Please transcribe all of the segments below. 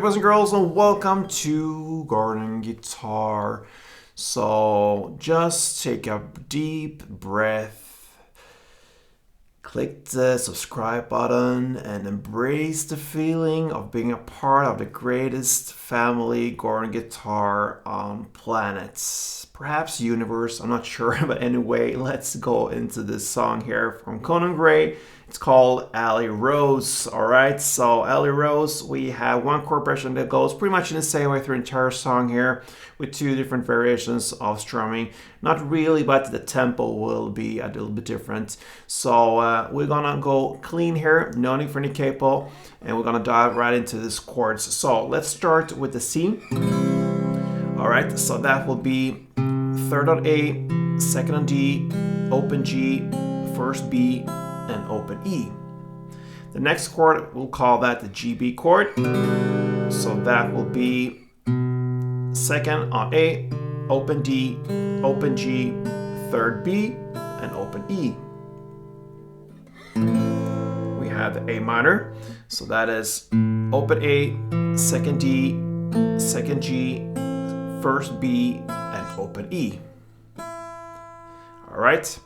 boys and girls, and welcome to Garden Guitar. So just take a deep breath, click the subscribe button, and embrace the feeling of being a part of the greatest family Garden Guitar on planets, perhaps universe. I'm not sure, but anyway, let's go into this song here from Conan. It's called Alley Rose. Alright, so Alley Rose, we have one chord progression that goes pretty much in the same way through the entire song here, with two different variations of strumming. Not really, but the tempo will be a little bit different. So we're gonna go clean here, no need for any capo, and we're gonna dive right into this chords. So let's start with the C. Alright, so that will be third on A, second on D, open G, first B, and open E. The next chord, we'll call that the GB chord. So that will be second on A, open D, open G, third B, and open E. We have the A minor. So that is open A, second D, second G, first B, and open E. All right.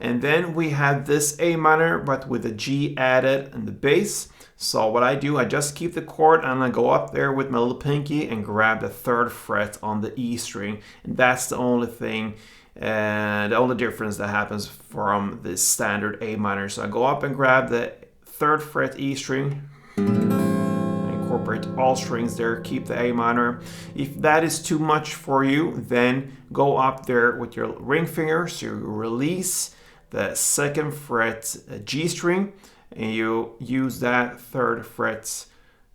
And then we have this A minor, but with a G added in the bass. So what I do, I just keep the chord and I go up there with my little pinky and grab the third fret on the E string. And that's the only thing, the only difference that happens from this standard A minor. So I go up and grab the third fret E string, incorporate all strings there, keep the A minor. If that is too much for you, then go up there with your ring finger, so you release the second fret G string, and you use that third fret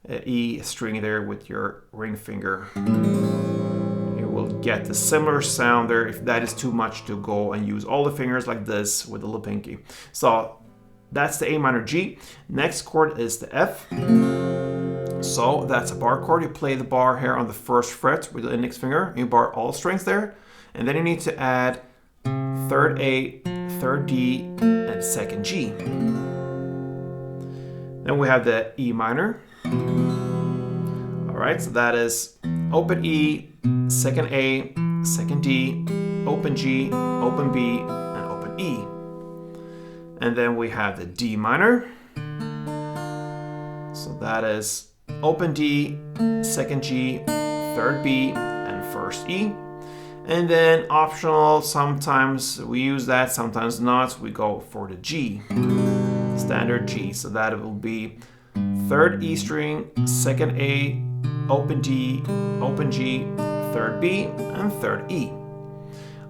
E string there with your ring finger. You will get the similar sound there if that is too much to go and use all the fingers like this with the little pinky. So that's the A minor G. Next chord is the F. So that's a bar chord. You play the bar here on the first fret with the index finger. You bar all strings there. And then you need to add third A, third D, and second G. Then we have the E minor. All right, so that is open E, second A, second D, open G, open B, and open E. And then we have the D minor. So that is open D, second G, third B, and first E. And then optional, sometimes we use that, sometimes not. We go for the G, standard G. So that will be third E string, second A, open D, open G, third B, and third E.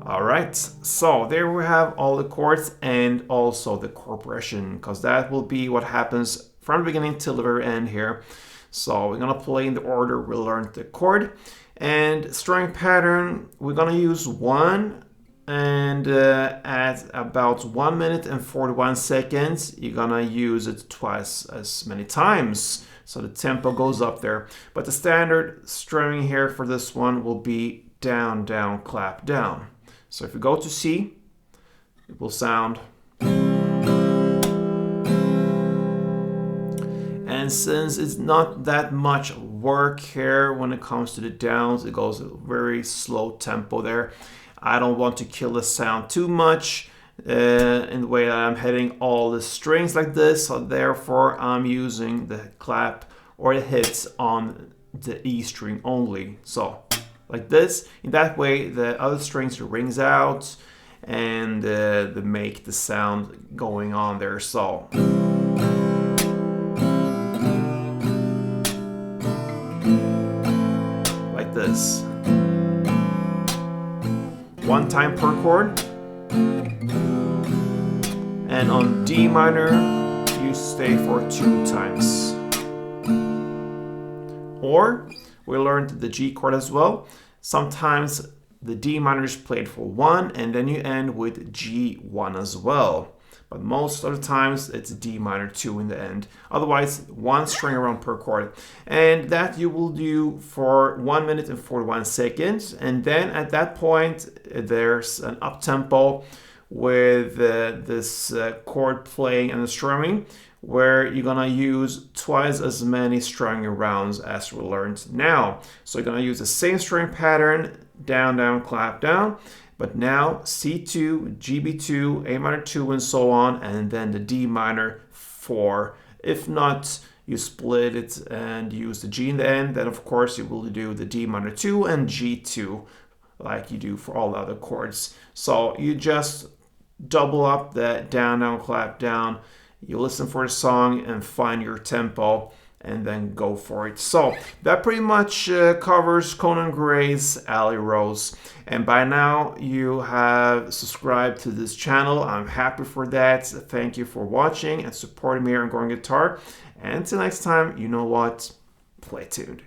All right, so there we have all the chords and also the chord progression, because that will be what happens from the beginning till the very end here. So we're gonna play in the order we learned the chord. And strumming pattern, we're gonna use one, and at about 1 minute and 41 seconds, you're gonna use it twice as many times. So the tempo goes up there. But the standard strumming here for this one will be down, down, clap, down. So if you go to C, it will sound. And since it's not that much work here when it comes to the downs, it goes a very slow tempo there. I don't want to kill the sound too much in the way that I'm hitting all the strings like this, so therefore I'm using the clap or the hits on the E string only. So like this, in that way the other strings rings out and they make the sound going on there. So this. One time per chord. And on D minor, you stay for 2 times. Or we learned the G chord as well. Sometimes the D minor is played for 1 and then you end with G1 as well. But most of the times it's D minor 2 in the end. Otherwise, 1 string around per chord. And that you will do for 1 minute and 41 seconds. And then at that point, there's an up tempo with this chord playing and the strumming, where you're gonna use twice as many strumming rounds as we learned now. So you're gonna use the same string pattern, down, down, clap, down, but now C2, GB2, A minor 2, and so on, and then the D minor 4. If not, you split it and use the G in the end, then of course you will do the D minor 2 and G2 like you do for all the other chords. So you just double up that down, down, clap, down. You listen for the song and find your tempo and then go for it. So that pretty much covers Conan Gray's Alley Rose. And by now you have subscribed to this channel. I'm happy for that. Thank you for watching and supporting me here on Growing Guitar. And until next time, you know what? Play tuned.